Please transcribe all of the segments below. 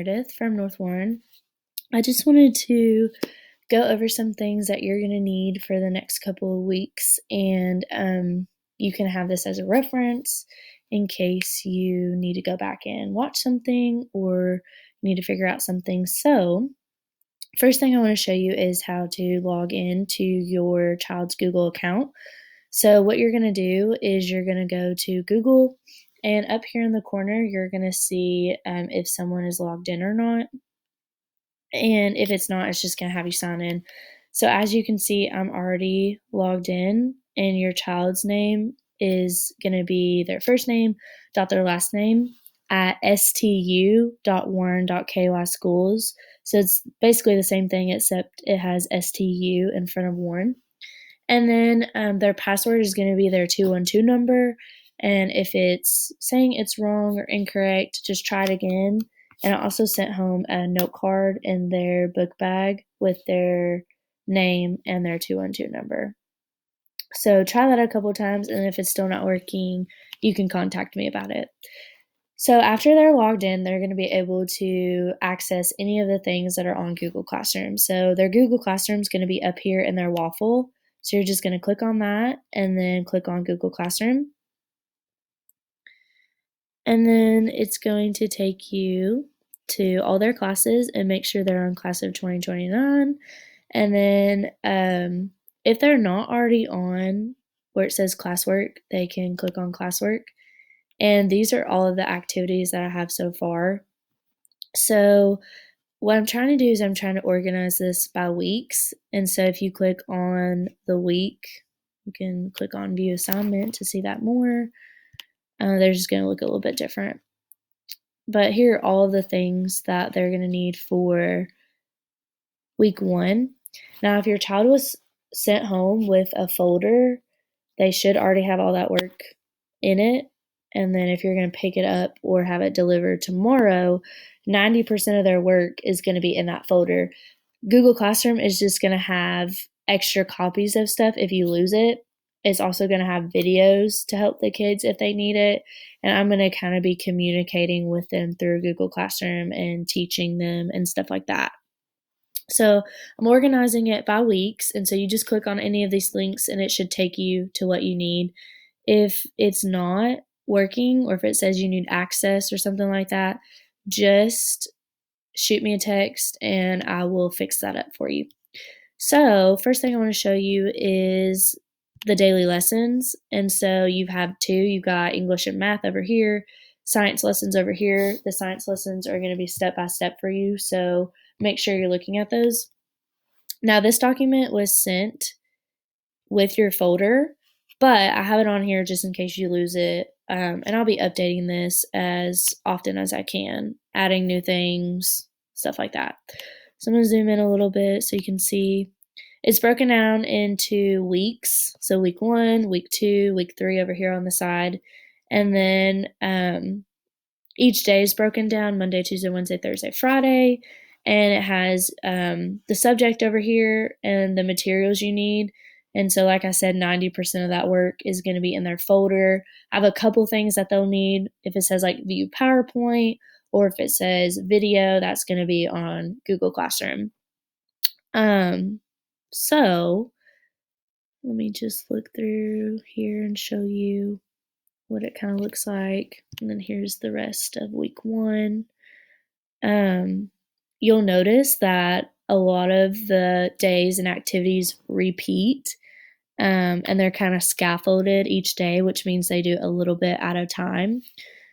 Meredith from North Warren. I just wanted to go over some things that you're going to need for the next couple of weeks, and you can have this as a reference in case you need to go back and watch something or need to figure out something. So, first thing I want to show you is how to log in to your child's Google account. So, what you're going to do is you're going to go to Google, and up here in the corner, you're going to see if someone is logged in or not. And if it's not, it's just going to have you sign in. So, as you can see, I'm already logged in, and your child's name is going to be their first name dot their last name at stu.warren.ky schools. So it's basically the same thing, except it has STU in front of Warren. And then their password is going to be their 212 number. And if it's saying it's wrong or incorrect, just try it again. And I also sent home a note card in their book bag with their name and their 212 number. So try that a couple times, and if it's still not working, you can contact me about it. So after they're logged in, they're going to be able to access any of the things that are on Google Classroom. So their Google Classroom is going to be up here in their waffle. So you're just going to click on that and then click on Google Classroom. And then it's going to take you to all their classes and make sure they're on class of 2029. And then if they're not already on where it says classwork, they can click on classwork. And these are all of the activities that I have so far. So what I'm trying to do is I'm trying to organize this by weeks. And so if you click on the week, you can click on view assignment to see that more. They're just going to look a little bit different. But here are all of the things that they're going to need for week 1. Now, if your child was sent home with a folder, they should already have all that work in it. And then if you're going to pick it up or have it delivered tomorrow, 90% of their work is going to be in that folder. Google Classroom is just going to have extra copies of stuff if you lose it. It's also going to have videos to help the kids if they need it. And I'm going to kind of be communicating with them through Google Classroom and teaching them and stuff like that. So I'm organizing it by weeks. And so you just click on any of these links and it should take you to what you need. If it's not working or if it says you need access or something like that, just shoot me a text and I will fix that up for you. So first thing I want to show you is the daily lessons. And so you have 2. You've got English and math over here, science lessons over here. The science lessons are going to be step by step for you. So make sure you're looking at those. Now this document was sent with your folder, but I have it on here just in case you lose it. And I'll be updating this as often as I can, adding new things, stuff like that. So I'm going to zoom in a little bit so you can see. It's broken down into weeks. So week 1, week 2, week 3 over here on the side. And then each day is broken down Monday, Tuesday, Wednesday, Thursday, Friday. And it has the subject over here and the materials you need. And so, like I said, 90% of that work is going to be in their folder. I have a couple things that they'll need. If it says like view PowerPoint or if it says video, that's going to be on Google Classroom. So let me just look through here and show you what it kind of looks like. And then here's the rest of week 1. You'll notice that a lot of the days and activities repeat. And they're kind of scaffolded each day, which means they do a little bit at a time.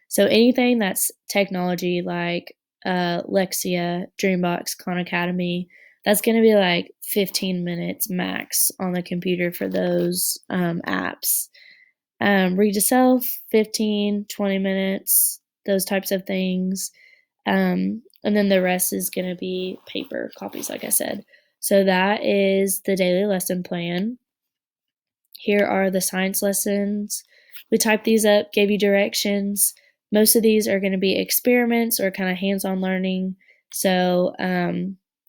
So anything that's technology like Lexia, Dreambox, Khan Academy, that's going to be like 15 minutes max on the computer for those apps. Read to self, 15, 20 minutes, those types of things. And then the rest is going to be paper copies, like I said. So that is the daily lesson plan. Here are the science lessons. We typed these up, gave you directions. Most of these are going to be experiments or kind of hands-on learning. So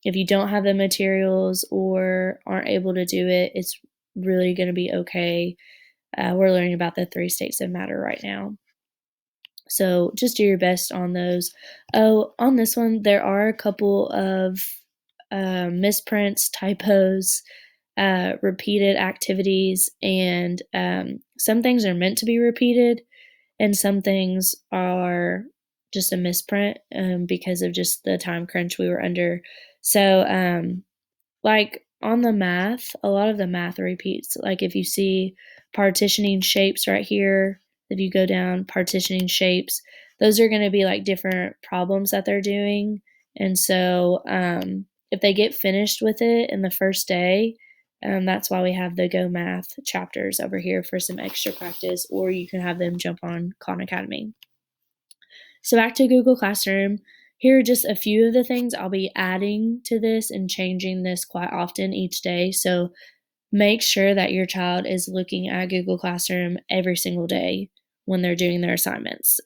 if you don't have the materials or aren't able to do it, it's really going to be okay. We're learning about the 3 states of matter right now. So just do your best on those. Oh, on this one, there are a couple of misprints, typos, repeated activities, and some things are meant to be repeated, and some things are just a misprint because of just the time crunch we were under. So, like on the math, a lot of the math repeats. Like if you see partitioning shapes right here, if you go down partitioning shapes, those are going to be like different problems that they're doing. And so if they get finished with it in the first day, that's why we have the Go Math chapters over here for some extra practice, or you can have them jump on Khan Academy. So back to Google Classroom. Here are just a few of the things I'll be adding to this and changing this quite often each day. So make sure that your child is looking at Google Classroom every single day when they're doing their assignments.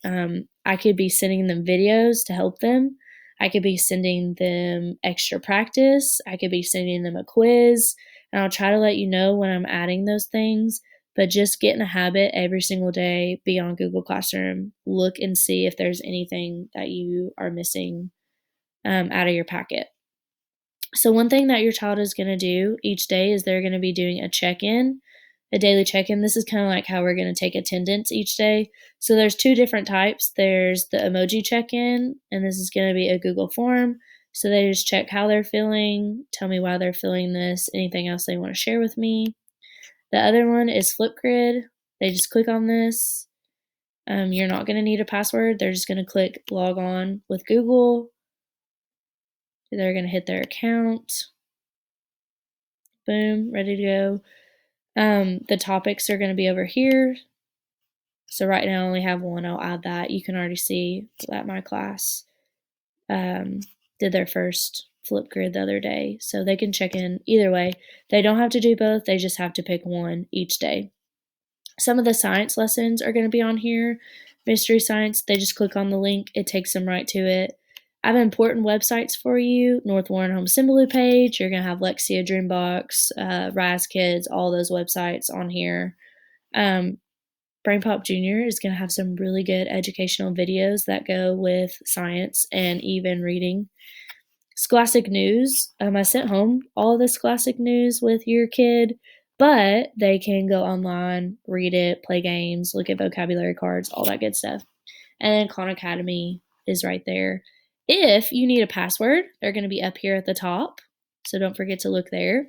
I could be sending them videos to help them. I could be sending them extra practice. I could be sending them a quiz. And I'll try to let you know when I'm adding those things. But just get in a habit every single day, be on Google Classroom, look and see if there's anything that you are missing out of your packet. So, one thing that your child is going to do each day is they're going to be doing a check in, a daily check in. This is kind of like how we're going to take attendance each day. So, there's two different types there's the emoji check in, and this is going to be a Google form. So, they just check how they're feeling, tell me why they're feeling this, anything else they want to share with me. The other one is Flipgrid. They just click on this. You're not going to need a password. They're just going to click log on with Google. They're going to hit their account. Boom, ready to go. The topics are going to be over here. So right now I only have one. I'll add that. You can already see that my class did their first Flipgrid the other day. So they can check in either way. They don't have to do both. They just have to pick one each day. Some of the science lessons are going to be on here. Mystery Science, they just click on the link. It takes them right to it. I have important websites for you. North Warren Home Assembly page. You're going to have Lexia, Dreambox, Rise Kids, all those websites on here. Brain Pop Jr. is going to have some really good educational videos that go with science and even reading. Scholastic News. I sent home all of the Scholastic News with your kid, but they can go online, read it, play games, look at vocabulary cards, all that good stuff. And then Khan Academy is right there. If you need a password, they're going to be up here at the top, so don't forget to look there.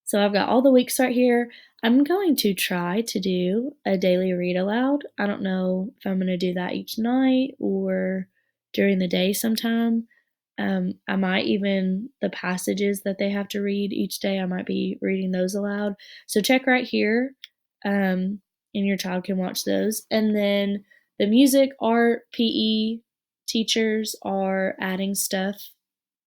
So I've got all the weeks right here. I'm going to try to do a daily read aloud. I don't know if I'm going to do that each night or during the day sometime. I might even, the passages that they have to read each day, I might be reading those aloud. So check right here, and your child can watch those. And then the music, art, PE teachers are adding stuff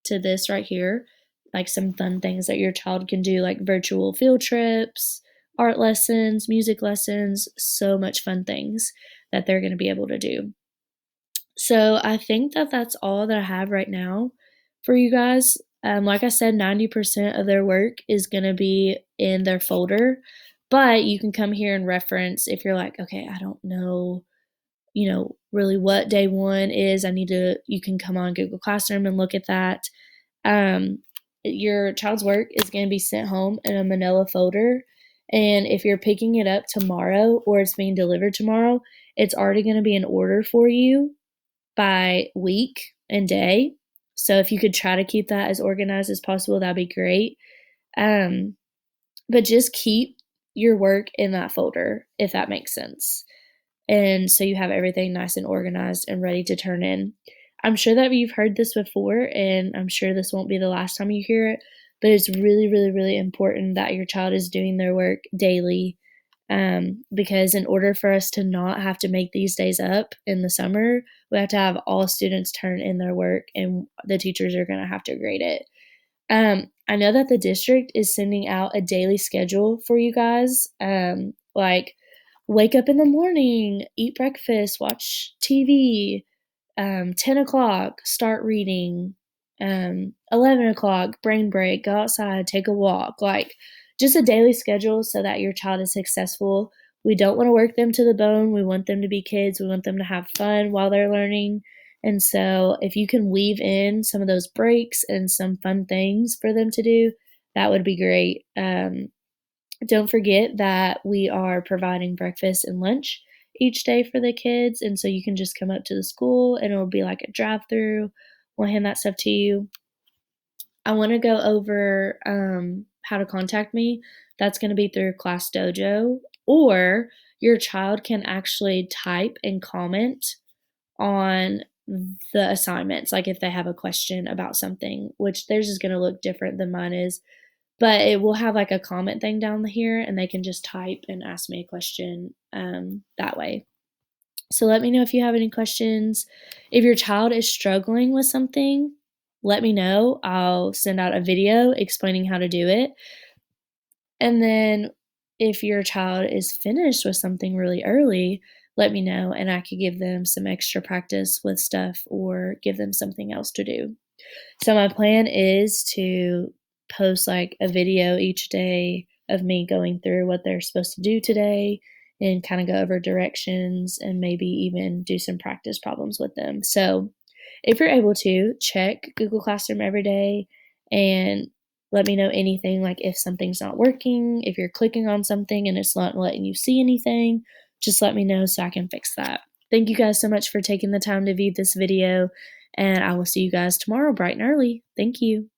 to this right here, like some fun things that your child can do, like virtual field trips, art lessons, music lessons, so much fun things that they're going to be able to do. So I think that that's all that I have right now for you guys. Like I said, 90% of their work is going to be in their folder, but you can come here and reference if you're like, okay, I don't know, really what day one is. You can come on Google Classroom and look at that. Your child's work is going to be sent home in a manila folder. And if you're picking it up tomorrow or it's being delivered tomorrow, it's already going to be in order for you by week and day. So if you could try to keep that as organized as possible, that'd be great. But just keep your work in that folder, if that makes sense. And so you have everything nice and organized and ready to turn in. I'm sure that you've heard this before, and I'm sure this won't be the last time you hear it, but it's really, really, really important that your child is doing their work daily. Because in order for us to not have to make these days up in the summer, we have to have all students turn in their work, and the teachers are going to have to grade it. I know that the district is sending out a daily schedule for you guys, like wake up in the morning, eat breakfast, watch TV, 10 o'clock, start reading, 11 o'clock, brain break, go outside, take a walk, like just a daily schedule so that your child is successful We don't wanna work them to the bone, we want them to be kids, we want them to have fun while they're learning, and so if you can weave in some of those breaks and some fun things for them to do, that would be great. Don't forget that we are providing breakfast and lunch each day for the kids, and so you can just come up to the school and it'll be like a drive-through. We'll hand that stuff to you. I wanna go over, how to contact me. That's gonna be through Class Dojo, or your child can actually type and comment on the assignments, like, if they have a question about something, which theirs is gonna look different than mine is, but it will have, like, a comment thing down here, and they can just type and ask me a question, that way. So let me know if you have any questions. If your child is struggling with something, let me know. I'll send out a video explaining how to do it. And then if your child is finished with something really early, let me know and I could give them some extra practice with stuff or give them something else to do. So my plan is to post like a video each day of me going through what they're supposed to do today and kind of go over directions and maybe even do some practice problems with them. So if you're able to check Google Classroom every day and let me know anything like if something's not working, if you're clicking on something and it's not letting you see anything, just let me know so I can fix that. Thank you guys so much for taking the time to view this video, and I will see you guys tomorrow bright and early. Thank you.